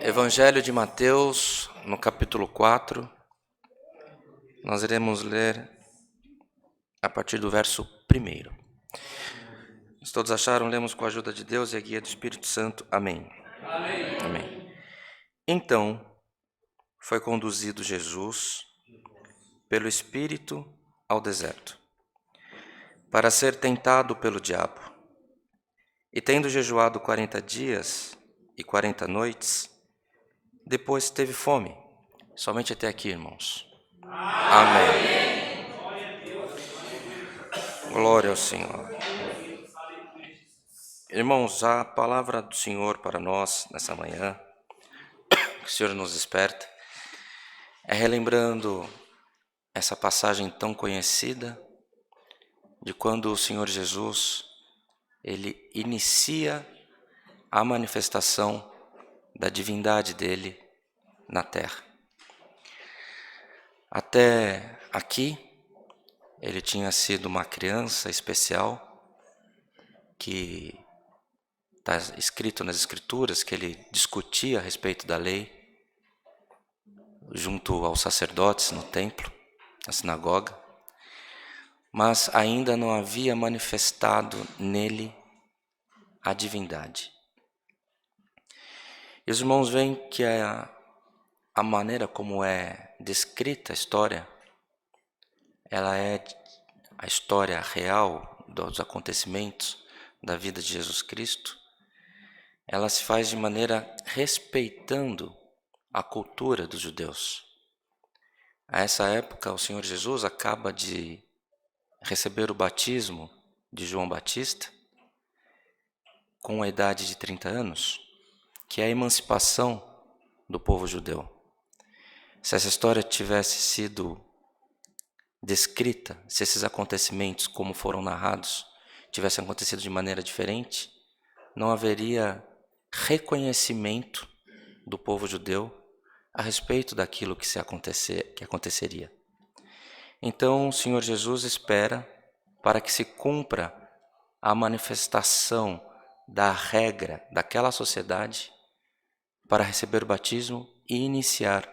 Evangelho de Mateus, no capítulo 4, nós iremos ler a partir do verso 1. Se todos acharam, lemos com a ajuda de Deus e a guia do Espírito Santo. Amém. Amém. Amém. Então, foi conduzido Jesus pelo Espírito ao deserto, para ser tentado pelo diabo. E tendo jejuado 40 dias e 40 noites, depois teve fome. Somente até aqui, irmãos. Amém. Glória ao Senhor. Irmãos, a palavra do Senhor para nós nessa manhã, que o Senhor nos desperta, é relembrando essa passagem tão conhecida de quando o Senhor Jesus, ele inicia a manifestação da divindade dele na terra. Até aqui, ele tinha sido uma criança especial, que está escrito nas Escrituras que ele discutia a respeito da lei junto aos sacerdotes no templo, na sinagoga, mas ainda não havia manifestado nele a divindade. E os irmãos veem que a maneira como é descrita a história, ela é a história real dos acontecimentos da vida de Jesus Cristo. Ela se faz de maneira respeitando a cultura dos judeus. A essa época, o Senhor Jesus acaba de receber o batismo de João Batista com a idade de 30 anos, que é a emancipação do povo judeu. Se essa história tivesse sido descrita, se esses acontecimentos, como foram narrados, tivessem acontecido de maneira diferente, não haveria reconhecimento do povo judeu a respeito daquilo que aconteceria. Então, o Senhor Jesus espera para que se cumpra a manifestação da regra daquela sociedade para receber o batismo e iniciar,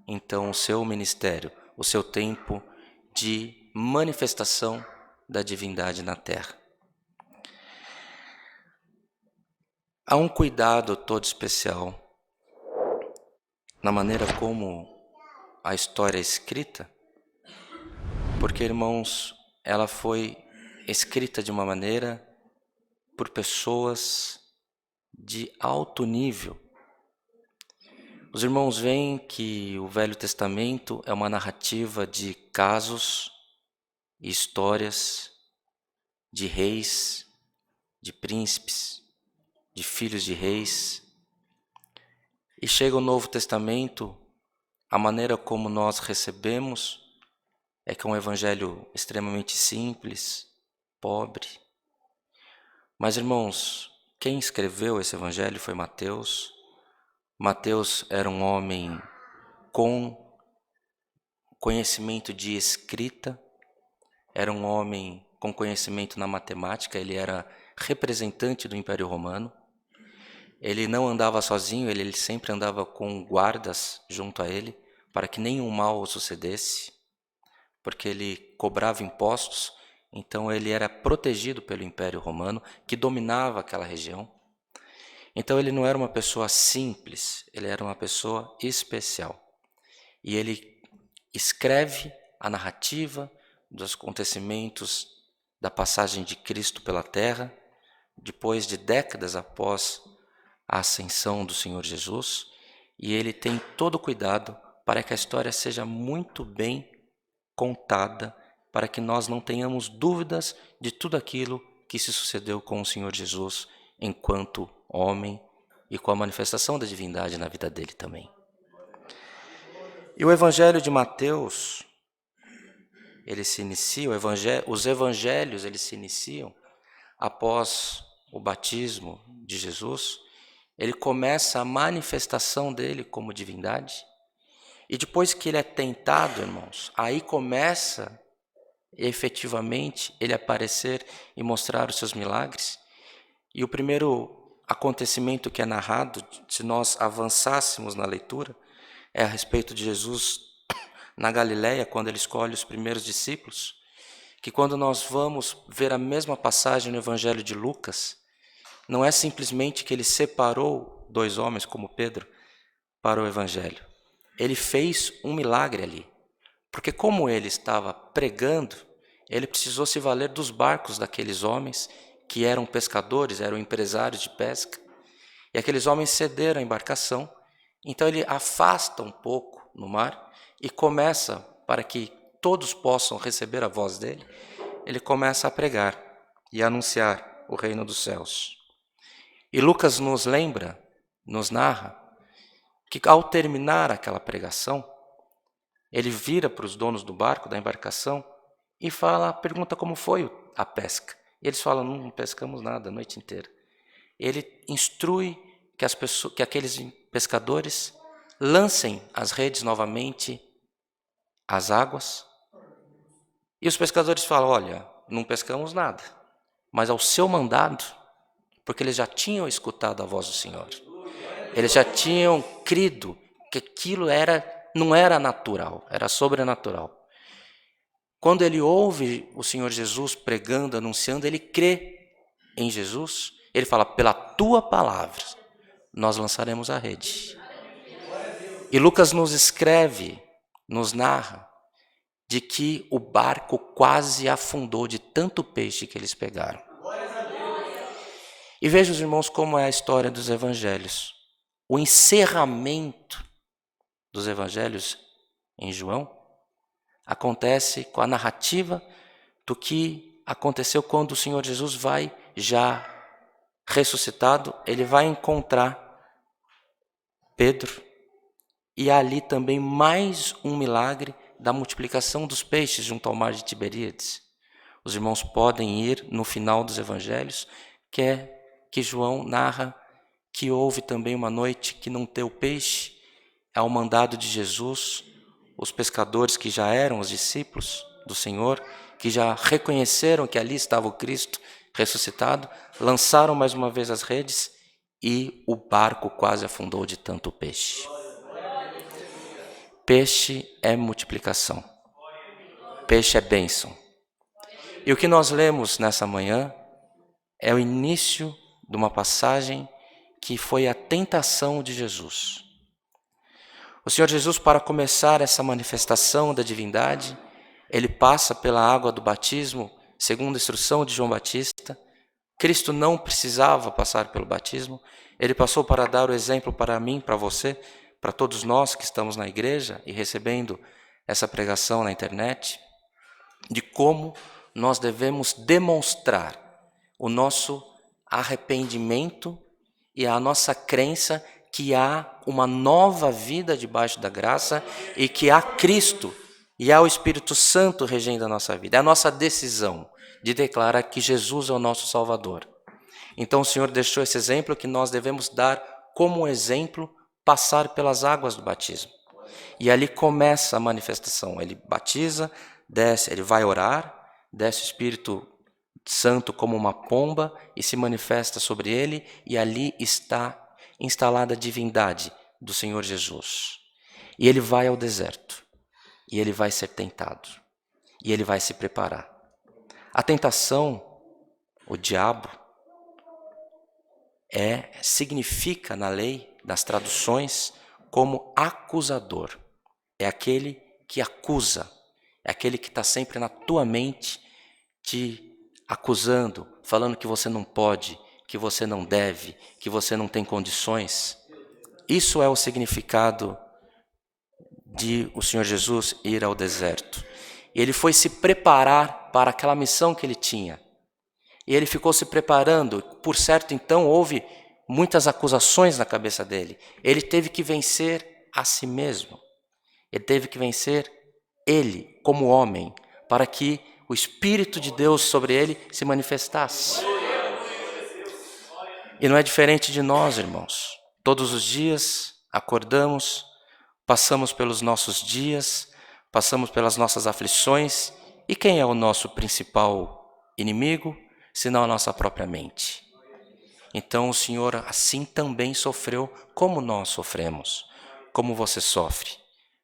então, o seu ministério, o seu tempo de manifestação da divindade na terra. Há um cuidado todo especial na maneira como a história é escrita, porque, irmãos, ela foi escrita de uma maneira por pessoas de alto nível. Os irmãos veem que o Velho Testamento é uma narrativa de casos e histórias de reis, de príncipes, de filhos de reis. E chega o Novo Testamento, a maneira como nós recebemos é que é um evangelho extremamente simples, pobre. Mas, irmãos, quem escreveu esse evangelho foi Mateus. Mateus era um homem com conhecimento de escrita, era um homem com conhecimento na matemática, ele era representante do Império Romano. Ele não andava sozinho, ele sempre andava com guardas junto a ele, para que nenhum mal o sucedesse, porque ele cobrava impostos, então ele era protegido pelo Império Romano, que dominava aquela região. Então ele não era uma pessoa simples, ele era uma pessoa especial. E ele escreve a narrativa dos acontecimentos da passagem de Cristo pela terra, depois de décadas após a ascensão do Senhor Jesus, e ele tem todo o cuidado para que a história seja muito bem contada, para que nós não tenhamos dúvidas de tudo aquilo que se sucedeu com o Senhor Jesus enquanto homem e com a manifestação da divindade na vida dele também. E o Evangelho de Mateus, ele se inicia, os evangelhos eles se iniciam após o batismo de Jesus. Ele começa a manifestação dele como divindade. E depois que ele é tentado, irmãos, aí começa efetivamente ele aparecer e mostrar os seus milagres. E o primeiro acontecimento que é narrado, se nós avançássemos na leitura, é a respeito de Jesus na Galileia, quando ele escolhe os primeiros discípulos, que quando nós vamos ver a mesma passagem no Evangelho de Lucas, não é simplesmente que ele separou 2 homens como Pedro para o Evangelho. Ele fez um milagre ali, porque como ele estava pregando, ele precisou se valer dos barcos daqueles homens que eram pescadores, eram empresários de pesca, e aqueles homens cederam a embarcação, então ele afasta um pouco no mar e começa, para que todos possam receber a voz dele, ele começa a pregar e a anunciar o reino dos céus. E Lucas nos lembra, nos narra, que ao terminar aquela pregação, ele vira para os donos do barco, da embarcação, e pergunta como foi a pesca. E eles falam, não pescamos nada a noite inteira. Ele instrui que aqueles pescadores lancem as redes novamente às águas. E os pescadores falam, olha, não pescamos nada, mas ao seu mandado, porque eles já tinham escutado a voz do Senhor. Eles já tinham crido que aquilo não era natural, era sobrenatural. Quando ele ouve o Senhor Jesus pregando, anunciando, ele crê em Jesus, ele fala, pela tua palavra, nós lançaremos a rede. E Lucas nos escreve, nos narra, de que o barco quase afundou de tanto peixe que eles pegaram. E veja, os irmãos, como é a história dos evangelhos. O encerramento dos evangelhos em João acontece com a narrativa do que aconteceu quando o Senhor Jesus vai, já ressuscitado, ele vai encontrar Pedro, e ali também mais um milagre da multiplicação dos peixes junto ao mar de Tiberíades. Os irmãos podem ir no final dos evangelhos, que João narra que houve também uma noite que não teve peixe, ao mandado de Jesus, os pescadores que já eram os discípulos do Senhor, que já reconheceram que ali estava o Cristo ressuscitado, lançaram mais uma vez as redes e o barco quase afundou de tanto peixe. Peixe é multiplicação. Peixe é bênção. E o que nós lemos nessa manhã é o início de uma passagem que foi a tentação de Jesus. O Senhor Jesus, para começar essa manifestação da divindade, ele passa pela água do batismo, segundo a instrução de João Batista. Cristo não precisava passar pelo batismo, ele passou para dar o exemplo para mim, para você, para todos nós que estamos na igreja e recebendo essa pregação na internet, de como nós devemos demonstrar o nosso arrependimento e a nossa crença que há uma nova vida debaixo da graça e que há Cristo e há o Espírito Santo regendo a nossa vida. É a nossa decisão de declarar que Jesus é o nosso Salvador. Então o Senhor deixou esse exemplo que nós devemos dar como exemplo, passar pelas águas do batismo. E ali começa a manifestação. Ele batiza, desce, ele vai orar, desce o Espírito Santo como uma pomba e se manifesta sobre ele, e ali está instalada a divindade do Senhor Jesus. E ele vai ao deserto, e ele vai ser tentado, e ele vai se preparar. A tentação, o diabo, significa na lei das traduções como acusador. É aquele que acusa, é aquele que está sempre na tua mente te acusando, falando que você não pode, que você não deve, que você não tem condições. Isso é o significado de o Senhor Jesus ir ao deserto. Ele foi se preparar para aquela missão que ele tinha. E ele ficou se preparando. Por certo, então, houve muitas acusações na cabeça dele. Ele teve que vencer a si mesmo. Ele teve que vencer ele, como homem, para que o Espírito de Deus sobre ele se manifestasse. E não é diferente de nós, irmãos. Todos os dias acordamos, passamos pelos nossos dias, passamos pelas nossas aflições. E quem é o nosso principal inimigo, senão a nossa própria mente? Então o Senhor assim também sofreu como nós sofremos, como você sofre.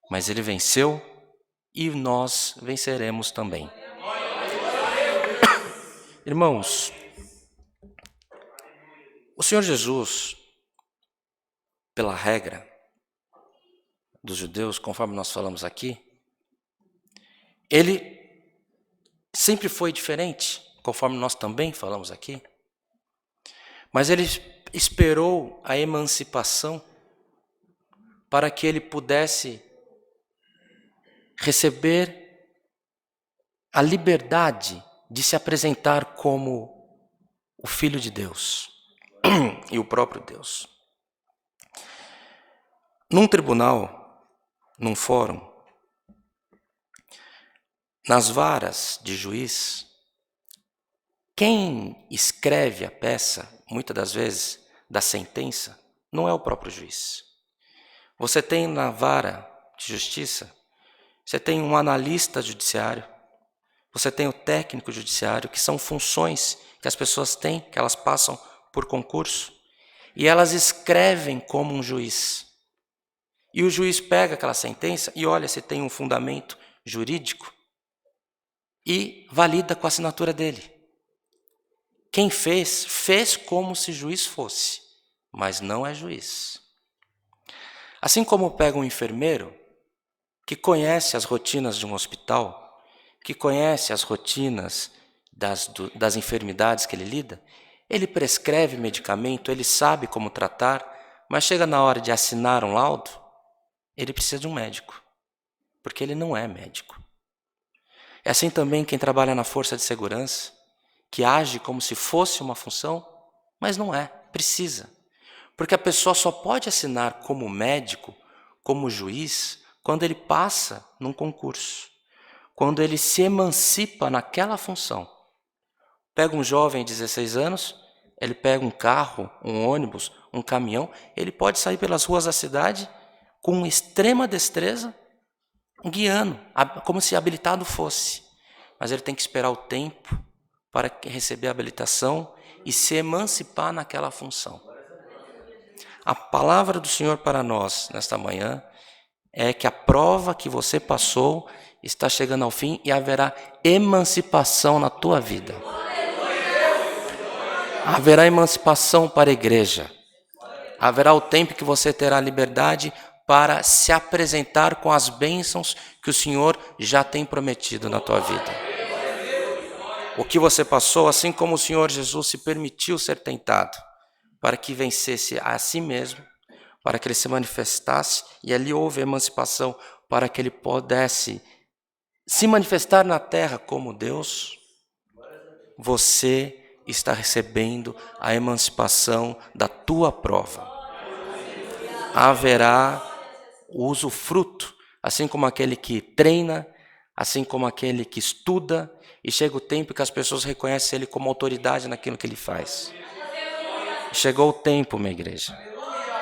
Mas Ele venceu e nós venceremos também. Irmãos, o Senhor Jesus, pela regra dos judeus, conforme nós falamos aqui, Ele sempre foi diferente, conforme nós também falamos aqui. Mas Ele esperou a emancipação para que Ele pudesse receber a liberdade de se apresentar como o Filho de Deus e o próprio Deus. Num tribunal, num fórum, nas varas de juiz, quem escreve a peça, muitas das vezes, da sentença, não é o próprio juiz. Você tem na vara de justiça, você tem um analista judiciário, você tem o técnico judiciário, que são funções que as pessoas têm, que elas passam por concurso, e elas escrevem como um juiz. E o juiz pega aquela sentença e olha se tem um fundamento jurídico e valida com a assinatura dele. Quem fez, fez como se juiz fosse, mas não é juiz. Assim como pega um enfermeiro que conhece as rotinas de um hospital, que conhece as rotinas das enfermidades que ele lida, ele prescreve medicamento, ele sabe como tratar, mas chega na hora de assinar um laudo, ele precisa de um médico, porque ele não é médico. É assim também quem trabalha na força de segurança, que age como se fosse uma função, mas não é, precisa. Porque a pessoa só pode assinar como médico, como juiz, quando ele passa num concurso, quando ele se emancipa naquela função. Pega um jovem de 16 anos, ele pega um carro, um ônibus, um caminhão, ele pode sair pelas ruas da cidade com extrema destreza, guiando, como se habilitado fosse. Mas ele tem que esperar o tempo para receber a habilitação e se emancipar naquela função. A palavra do Senhor para nós, nesta manhã, é que a prova que você passou está chegando ao fim e haverá emancipação na tua vida. Haverá emancipação para a igreja. Haverá o tempo que você terá liberdade para se apresentar com as bênçãos que o Senhor já tem prometido na tua vida. O que você passou, assim como o Senhor Jesus se permitiu ser tentado, para que vencesse a si mesmo, para que ele se manifestasse, e ali houve emancipação, para que ele pudesse se manifestar na terra como Deus, você está recebendo a emancipação da tua prova. Haverá o usufruto, assim como aquele que treina, assim como aquele que estuda, e chega o tempo que as pessoas reconhecem ele como autoridade naquilo que ele faz. Chegou o tempo, minha igreja.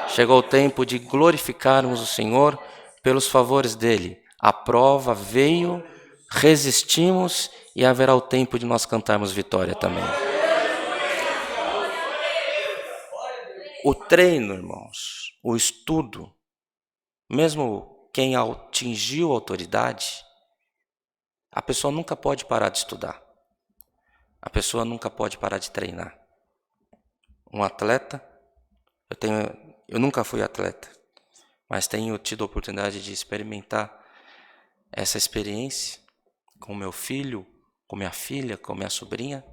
Chegou o tempo de glorificarmos o Senhor pelos favores dele. A prova veio, resistimos e haverá o tempo de nós cantarmos vitória também. O treino, irmãos, o estudo, mesmo quem atingiu a autoridade, a pessoa nunca pode parar de estudar. A pessoa nunca pode parar de treinar. Um atleta, eu nunca fui atleta, mas tenho tido a oportunidade de experimentar essa experiência com meu filho, com minha filha, com minha sobrinha.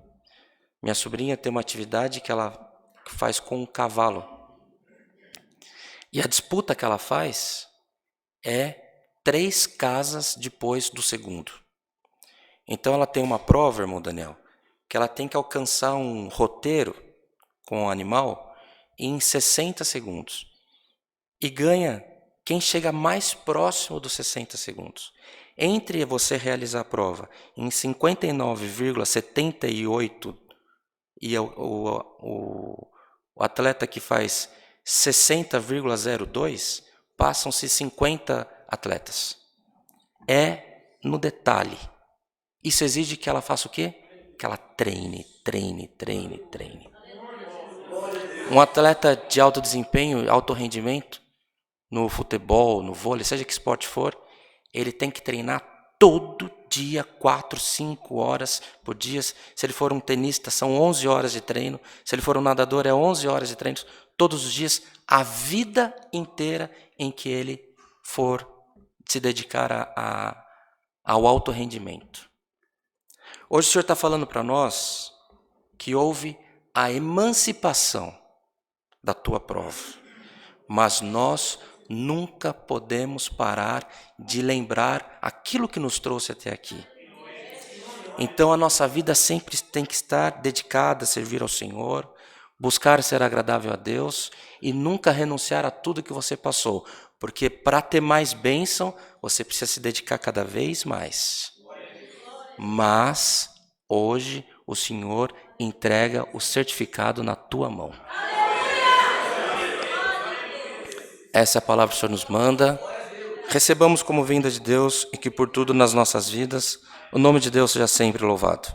Minha sobrinha tem uma atividade que ela faz com um cavalo. E a disputa que ela faz é 3 casas depois do segundo. Então ela tem uma prova, irmão Daniel, que ela tem que alcançar um roteiro com o animal em 60 segundos. E ganha quem chega mais próximo dos 60 segundos. Entre você realizar a prova em 59,78 e o atleta que faz 60,02, passam-se 50 atletas. É no detalhe. Isso exige que ela faça o quê? Que ela treine. Um atleta de alto desempenho, alto rendimento, no futebol, no vôlei, seja que esporte for, ele tem que treinar todo dia, 4, 5 horas por dia. Se ele for um tenista, são 11 horas de treino. Se ele for um nadador, é 11 horas de treino todos os dias, a vida inteira em que ele for se dedicar ao alto rendimento. Hoje o Senhor está falando para nós que houve a emancipação da tua prova, mas nós nunca podemos parar de lembrar aquilo que nos trouxe até aqui. Então a nossa vida sempre tem que estar dedicada a servir ao Senhor, buscar ser agradável a Deus e nunca renunciar a tudo que você passou, porque para ter mais bênção, você precisa se dedicar cada vez mais. Mas hoje o Senhor entrega o certificado na tua mão. Essa é a palavra que o Senhor nos manda. Recebamos como vinda de Deus e que por tudo nas nossas vidas o nome de Deus seja sempre louvado.